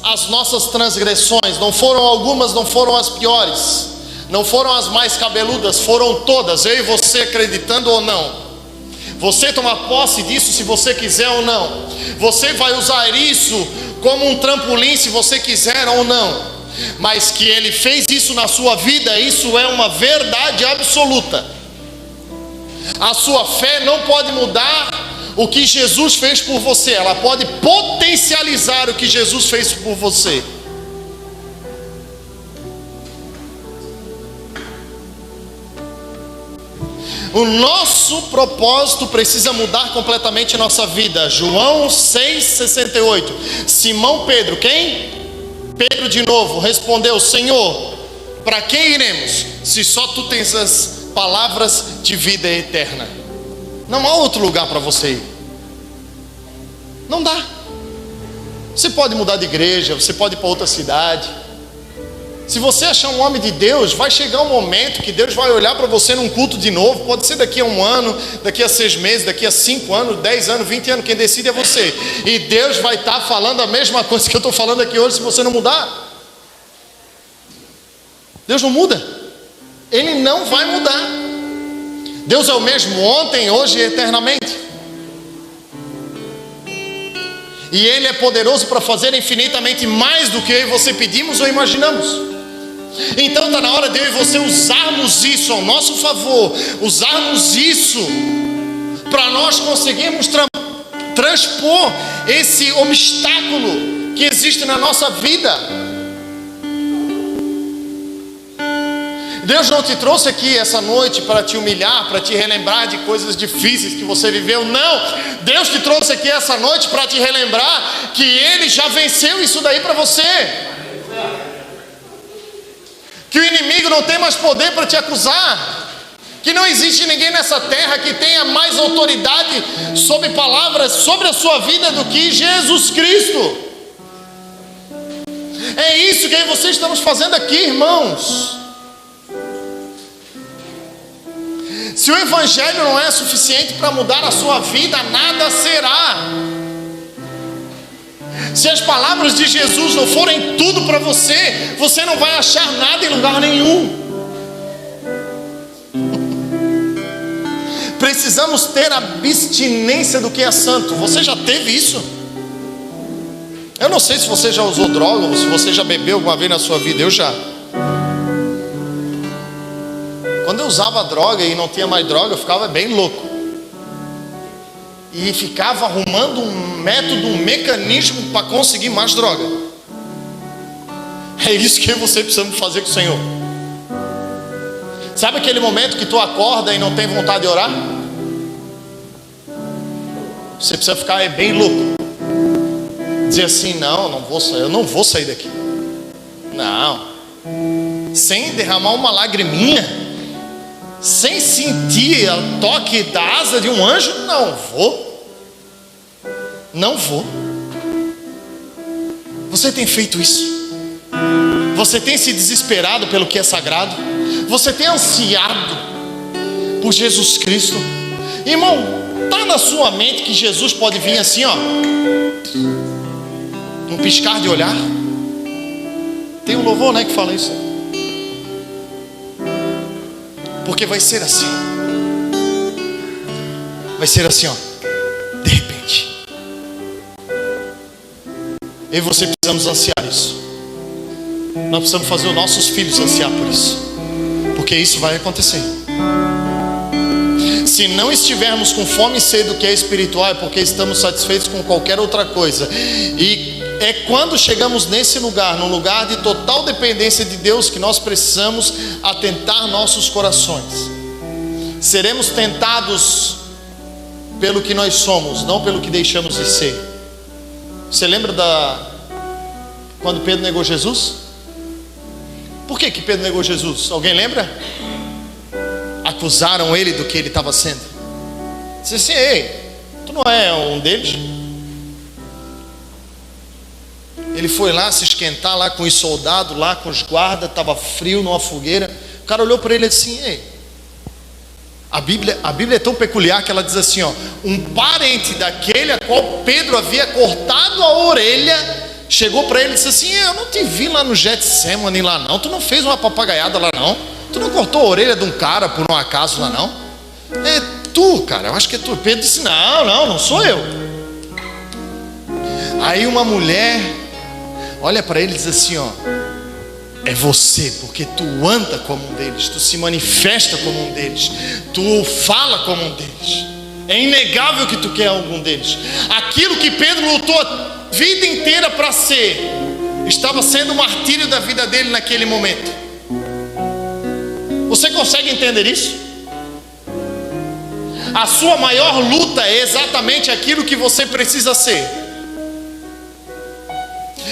as nossas transgressões. Não foram algumas, não foram as piores, não foram as mais cabeludas, foram todas. Eu e você, acreditando ou não, você toma posse disso se você quiser ou não. Você vai usar isso como um trampolim se você quiser ou não. Mas que Ele fez isso na sua vida, isso é uma verdade absoluta. A sua fé não pode mudar o que Jesus fez por você, ela pode potencializar o que Jesus fez por você. O nosso propósito precisa mudar completamente nossa vida. João 6,68. Simão Pedro, quem? Pedro de novo respondeu: Senhor, para quem iremos, se só tu tens as palavras de vida eterna? Não há outro lugar para você ir. Não dá. Você pode mudar de igreja, você pode ir para outra cidade. Se você achar um homem de Deus, vai chegar um momento que Deus vai olhar para você num culto de novo. Pode ser daqui a 1 ano, daqui a 6 meses, daqui a 5 anos, 10 anos, 20 anos. Quem decide é você. E Deus vai estar falando a mesma coisa que eu estou falando aqui hoje, se você não mudar. Deus não muda. Ele não vai mudar. Deus é o mesmo ontem, hoje e eternamente. E Ele é poderoso para fazer infinitamente mais do que eu e você pedimos ou imaginamos. Então está na hora de eu e você usarmos isso ao nosso favor, usarmos isso para nós conseguirmos transpor esse obstáculo que existe na nossa vida. Deus não te trouxe aqui essa noite para te humilhar, para te relembrar de coisas difíceis que você viveu. Não, Deus te trouxe aqui essa noite para te relembrar que Ele já venceu isso daí para você. Que o inimigo não tem mais poder para te acusar. Que não existe ninguém nessa terra que tenha mais autoridade sobre palavras, sobre a sua vida do que Jesus Cristo. É isso que eu e você estamos fazendo aqui, irmãos. Se o Evangelho não é suficiente para mudar a sua vida, nada será. Se as palavras de Jesus não forem tudo para você, você não vai achar nada em lugar nenhum. Precisamos ter abstinência do que é santo. Você já teve isso? Eu não sei se você já usou droga, ou se você já bebeu alguma vez na sua vida. Eu já. Quando eu usava droga e não tinha mais droga, eu ficava bem louco. E ficava arrumando um método, um mecanismo para conseguir mais droga. É isso que você precisa fazer com o Senhor. Sabe aquele momento que tu acorda e não tem vontade de orar? Você precisa ficar bem louco. Dizer assim, não, eu não vou sair daqui. Não. Sem derramar uma lagriminha, sem sentir o toque da asa de um anjo, não vou. Você tem feito isso? Você tem se desesperado pelo que é sagrado? Você tem ansiado por Jesus Cristo? Irmão, está na sua mente que Jesus pode vir assim, ó, num piscar de olhar? Tem um louvor, né, que fala isso. Porque vai ser assim. Vai ser assim, ó. De repente. Eu e você precisamos ansiar isso. Nós precisamos fazer os nossos filhos ansiar por isso. Porque isso vai acontecer. Se não estivermos com fome e sede do que é espiritual, é porque estamos satisfeitos com qualquer outra coisa. E é quando chegamos nesse lugar, num lugar de total dependência de Deus, que nós precisamos atentar nossos corações. Seremos tentados pelo que nós somos, não pelo que deixamos de ser. Você lembra quando Pedro negou Jesus? Por que Pedro negou Jesus? Alguém lembra? Acusaram ele do que ele estava sendo. Disse assim: ei, tu não é um deles? Ele foi lá se esquentar lá com os soldados, lá com os guardas, estava frio numa fogueira. O cara olhou para ele e disse assim: ei, a Bíblia é tão peculiar que ela diz assim, ó, um parente daquele a qual Pedro havia cortado a orelha, chegou para ele e disse assim: eu não te vi lá no Getsemane lá não, tu não fez uma papagaiada lá não, tu não cortou a orelha de um cara por um acaso lá não? É tu, cara, eu acho que é tu. Pedro disse: não sou eu. Aí uma mulher olha para ele e diz assim, ó: é você, porque tu anda como um deles, tu se manifesta como um deles, tu fala como um deles. É inegável que tu quer algum deles. Aquilo que Pedro lutou a vida inteira para ser, estava sendo o martírio da vida dele naquele momento. Você consegue entender isso? A sua maior luta é exatamente aquilo que você precisa ser.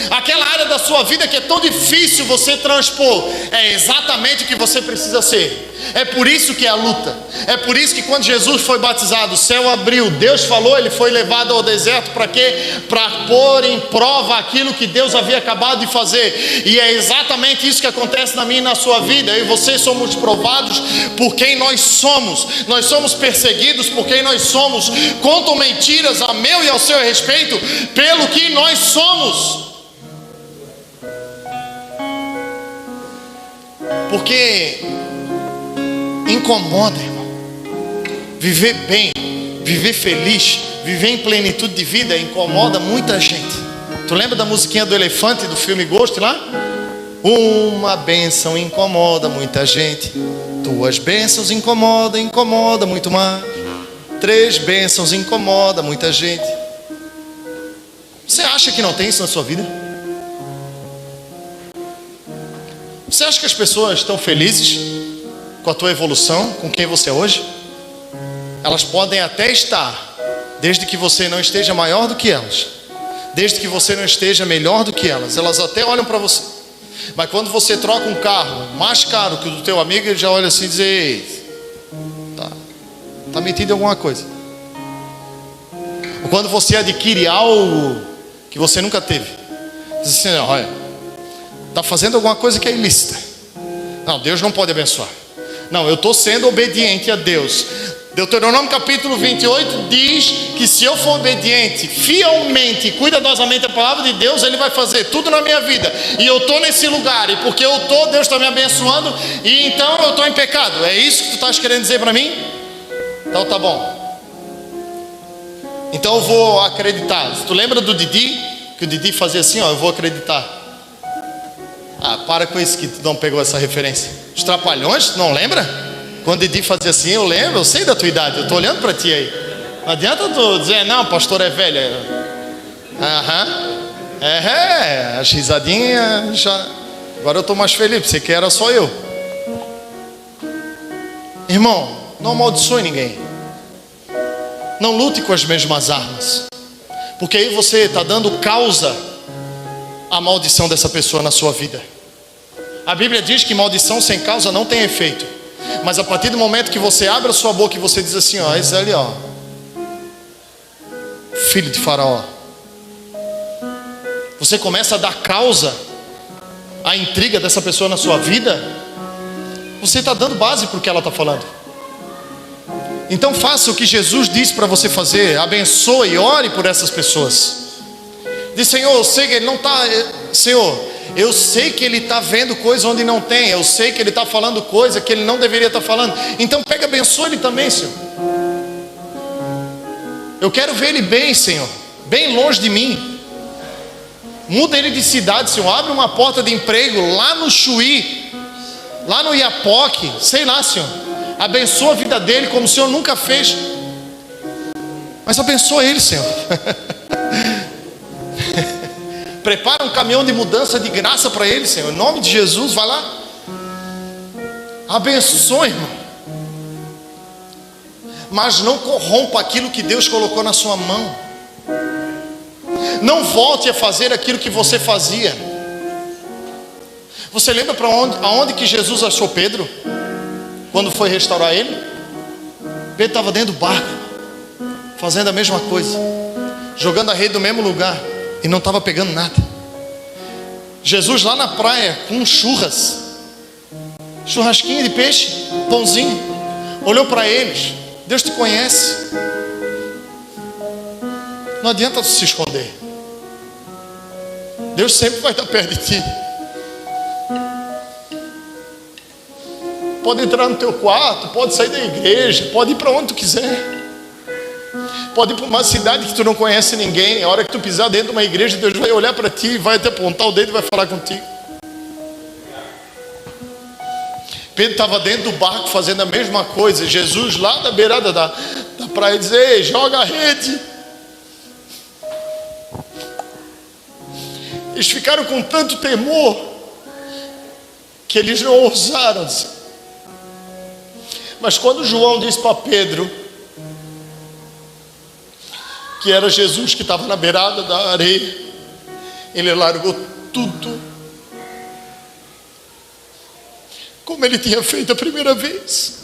Aquela área da sua vida que é tão difícil você transpor, é exatamente o que você precisa ser. É por isso que é a luta. É por isso que quando Jesus foi batizado, o céu abriu, Deus falou, ele foi levado ao deserto para quê? Para pôr em prova aquilo que Deus havia acabado de fazer. E é exatamente isso que acontece na minha e na sua vida. Eu e você somos provados por quem nós somos. Nós somos perseguidos por quem nós somos. Contam mentiras a meu e ao seu respeito pelo que nós somos. Porque incomoda, irmão. Viver bem, viver feliz, viver em plenitude de vida incomoda muita gente. Tu lembra da musiquinha do elefante do filme Ghost lá? Uma bênção incomoda muita gente. Duas bênçãos incomoda muito mais. 3 bênçãos incomoda muita gente. Você acha que não tem isso na sua vida? Você acha que as pessoas estão felizes com a tua evolução, com quem você é hoje? Elas podem até estar, desde que você não esteja maior do que elas, desde que você não esteja melhor do que elas. Elas até olham para você. Mas quando você troca um carro mais caro que o do teu amigo, ele já olha assim e diz: ei, tá metido em alguma coisa. Ou quando você adquire algo que você nunca teve, diz assim: olha, está fazendo alguma coisa que é ilícita. Não, Deus não pode abençoar. Não, eu estou sendo obediente a Deus. Deuteronômio capítulo 28 diz que se eu for obediente, fielmente, cuidadosamente à palavra de Deus, Ele vai fazer tudo na minha vida. E eu estou nesse lugar, e porque eu estou, Deus está me abençoando, e então eu estou em pecado. É isso que tu estás querendo dizer para mim? Então tá bom. Então eu vou acreditar. Tu lembra do Didi? Que o Didi fazia assim, ó: eu vou acreditar. Ah, para com isso que tu não pegou essa referência. Os Trapalhões, tu não lembra? Quando Didi fazia assim, eu lembro, eu sei da tua idade, eu estou olhando para ti aí. Não adianta tu dizer: não, pastor é velho. As risadinhas já. Agora eu estou mais feliz, você que era só eu. Irmão, não amaldiçoe ninguém. Não lute com as mesmas armas, porque aí você está dando causa à maldição dessa pessoa na sua vida. A Bíblia diz que maldição sem causa não tem efeito. Mas a partir do momento que você abre a sua boca e você diz assim: ó, esse ali, ó, filho de Faraó, você começa a dar causa à intriga dessa pessoa na sua vida, você está dando base para o que ela está falando. Então faça o que Jesus disse para você fazer. Abençoe e ore por essas pessoas. Diz: Senhor, eu sei que ele não está. Senhor, eu sei que ele está vendo coisa onde não tem. Eu sei que ele está falando coisa que ele não deveria estar falando. Então pega, abençoe ele também, Senhor. Eu quero ver ele bem, Senhor, bem longe de mim. Muda ele de cidade, Senhor. Abre uma porta de emprego lá no Chuí, lá no Iapoque, sei lá, Senhor. Abençoa a vida dele como o Senhor nunca fez. Mas abençoa ele, Senhor. Prepara um caminhão de mudança de graça para ele, Senhor. Em nome de Jesus, vai lá. Abençoe, irmão. Mas não corrompa aquilo que Deus colocou na sua mão. Não volte a fazer aquilo que você fazia. Você lembra aonde que Jesus achou Pedro? Quando foi restaurar ele? Pedro estava dentro do barco. fazendo a mesma coisa, jogando a rede no mesmo lugar e não estava pegando nada. Jesus lá na praia com churrasquinho de peixe, pãozinho, olhou para eles: Deus te conhece, não adianta tu se esconder, Deus sempre vai estar perto de ti. Pode entrar no teu quarto, pode sair da igreja, pode ir para onde tu quiser, pode ir para uma cidade que tu não conhece ninguém. A hora que tu pisar dentro de uma igreja, Deus vai olhar para ti, vai te apontar o dedo e vai falar contigo. Pedro estava dentro do barco fazendo a mesma coisa. Jesus lá da beirada da praia diz: ei, joga a rede. Eles ficaram com tanto temor que eles não ousaram dizer. Mas quando João disse para Pedro que era Jesus que estava na beirada da areia, ele largou tudo, como ele tinha feito a primeira vez.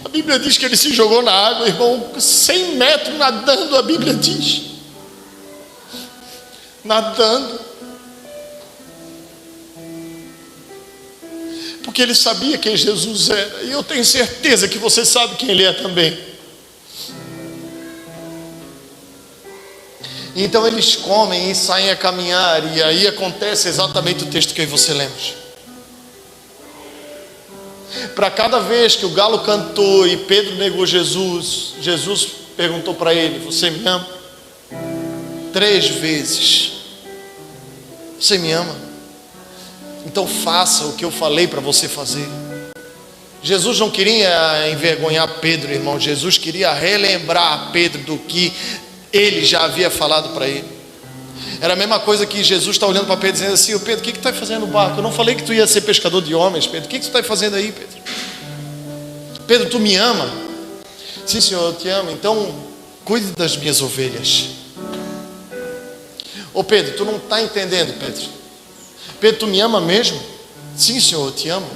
A Bíblia diz que ele se jogou na água, irmão, 100 metros nadando. A Bíblia diz, nadando, porque ele sabia quem Jesus era, e eu tenho certeza que você sabe quem ele é também. Então eles comem e saem a caminhar, e aí acontece exatamente o texto que você lembra. Para cada vez que o galo cantou e Pedro negou Jesus, Jesus perguntou para ele: você me ama? 3 vezes. Você me ama? Então faça o que eu falei para você fazer. Jesus não queria envergonhar Pedro, irmão. Jesus queria relembrar a Pedro do que ele já havia falado para ele. Era a mesma coisa que Jesus está olhando para Pedro dizendo assim: Pedro, o que tu está fazendo no barco? Eu não falei que tu ia ser pescador de homens, Pedro. O que tu está fazendo aí, Pedro? Pedro, tu me ama? Sim, Senhor, eu te amo. Então cuide das minhas ovelhas. Ô Pedro, tu não está entendendo, Pedro. Pedro, tu me ama mesmo? Sim, Senhor, eu te amo.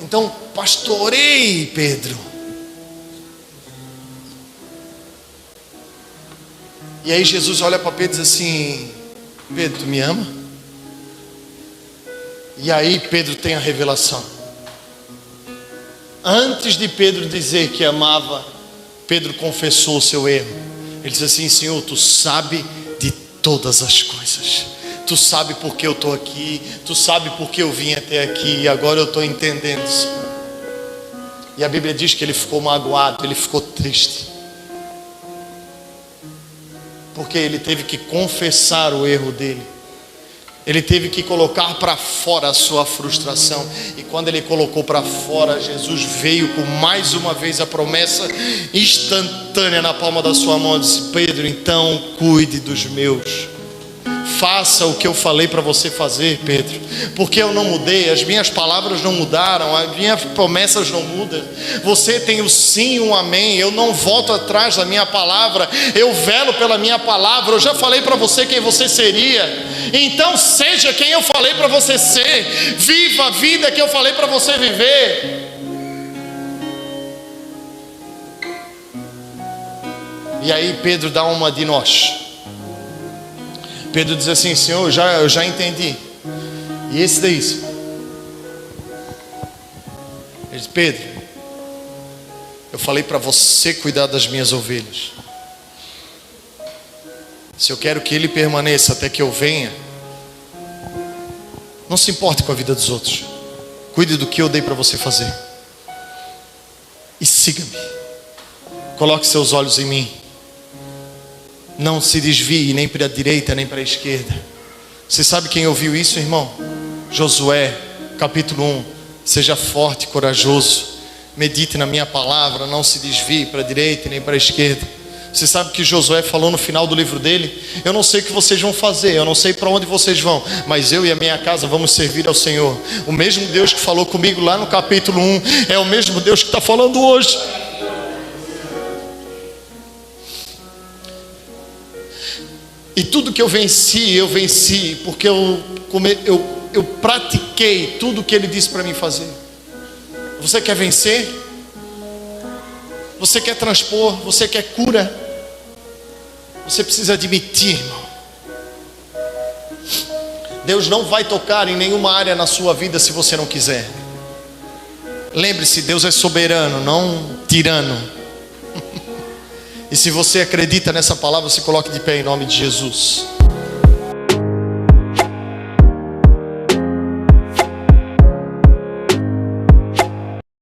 Então pastoreie, Pedro. E aí Jesus olha para Pedro e diz assim: Pedro, tu me ama? E aí Pedro tem a revelação. Antes de Pedro dizer que amava, Pedro confessou o seu erro. Ele disse assim: Senhor, tu sabe de todas as coisas. Tu sabe porque eu estou aqui. Tu sabe porque eu vim até aqui. E agora eu estou entendendo, Senhor. E a Bíblia diz que ele ficou magoado, ele ficou triste, porque ele teve que confessar o erro dele. Ele teve que colocar para fora a sua frustração. E quando ele colocou para fora, Jesus veio com mais uma vez a promessa instantânea na palma da sua mão. Disse: Pedro, então cuide dos meus. Faça o que eu falei para você fazer, Pedro. Porque eu não mudei, as minhas palavras não mudaram, as minhas promessas não mudam. Você tem o sim e um amém. Eu não volto atrás da minha palavra, eu velo pela minha palavra. Eu já falei para você quem você seria, então seja quem eu falei para você ser. Viva a vida que eu falei para você viver. E aí Pedro dá uma de nós. Pedro diz assim: Senhor, eu já entendi. E esse daí? Ele diz: Pedro, eu falei para você cuidar das minhas ovelhas. Se eu quero que ele permaneça até que eu venha, não se importe com a vida dos outros. Cuide do que eu dei para você fazer. E siga-me. Coloque seus olhos em mim. Não se desvie nem para a direita nem para a esquerda. Você sabe quem ouviu isso, irmão? Josué, capítulo 1. Seja forte e corajoso. Medite na minha palavra. Não se desvie para a direita nem para a esquerda. Você sabe que Josué falou no final do livro dele: eu não sei o que vocês vão fazer, eu não sei para onde vocês vão, mas eu e a minha casa vamos servir ao Senhor. O mesmo Deus que falou comigo lá no capítulo 1 é o mesmo Deus que está falando hoje. E tudo que eu venci porque eu pratiquei tudo que ele disse para mim fazer. Você quer vencer? Você quer transpor, você quer cura, você precisa admitir, irmão. Deus não vai tocar em nenhuma área na sua vida se você não quiser. Lembre-se, Deus é soberano, não tirano. E se você acredita nessa palavra, se coloque de pé em nome de Jesus.